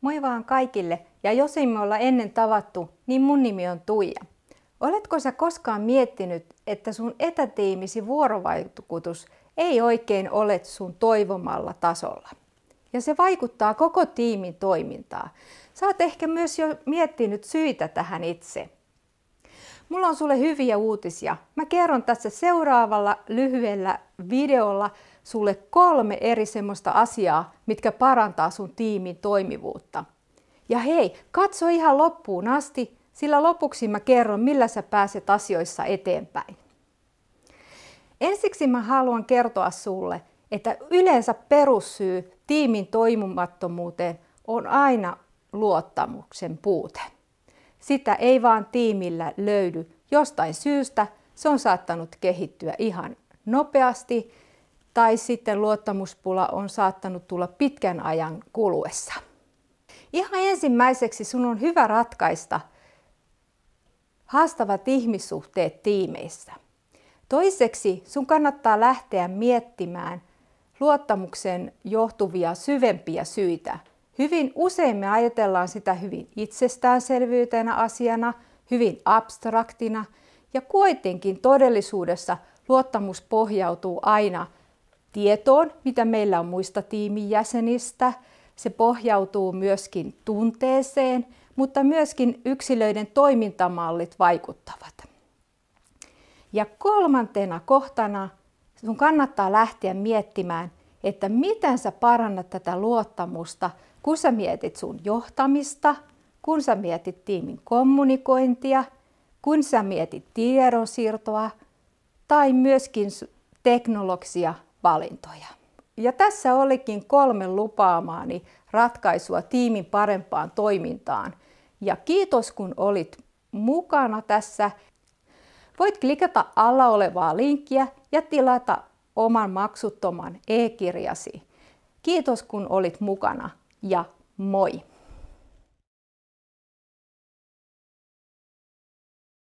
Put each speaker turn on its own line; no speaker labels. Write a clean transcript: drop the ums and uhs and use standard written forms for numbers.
Moi vaan kaikille, ja jos ei me olla ennen tavattu, niin mun nimi on Tuija. Oletko sä koskaan miettinyt, että sun etätiimisi vuorovaikutus ei oikein ole sun toivomalla tasolla? Ja se vaikuttaa koko tiimin toimintaan. Sä oot ehkä myös jo miettinyt syitä tähän itse. Mulla on sulle hyviä uutisia. Mä kerron tässä seuraavalla lyhyellä videolla sulle 3 eri semmoista asiaa, mitkä parantaa sun tiimin toimivuutta. Ja hei, katso ihan loppuun asti, sillä lopuksi mä kerron, millä sä pääset asioissa eteenpäin. Ensiksi mä haluan kertoa sulle, että yleensä perussyy tiimin toimimattomuuteen on aina luottamuksen puute. Sitä ei vaan tiimillä löydy jostain syystä, se on saattanut kehittyä ihan nopeasti tai sitten luottamuspula on saattanut tulla pitkän ajan kuluessa. Ihan ensimmäiseksi sun on hyvä ratkaista haastavat ihmissuhteet tiimeissä. Toiseksi sun kannattaa lähteä miettimään luottamuksen johtuvia syvempiä syitä. Hyvin usein me ajatellaan sitä hyvin itsestäänselvyytenä asiana, hyvin abstraktina ja kuitenkin todellisuudessa luottamus pohjautuu aina tietoon, mitä meillä on muista tiimin jäsenistä. Se pohjautuu myöskin tunteeseen, mutta myöskin yksilöiden toimintamallit vaikuttavat. Ja 3. kohtana sun kannattaa lähteä miettimään, että miten sä parannat tätä luottamusta, kun sä mietit sun johtamista, kun sä mietit tiimin kommunikointia, kun sä mietit tiedonsiirtoa tai myöskin teknologisia valintoja. Ja tässä olikin 3 lupaamaani ratkaisua tiimin parempaan toimintaan. Ja kiitos kun olit mukana tässä. Voit klikata alla olevaa linkkiä ja tilata oman maksuttoman e-kirjasi. Kiitos kun olit mukana ja moi!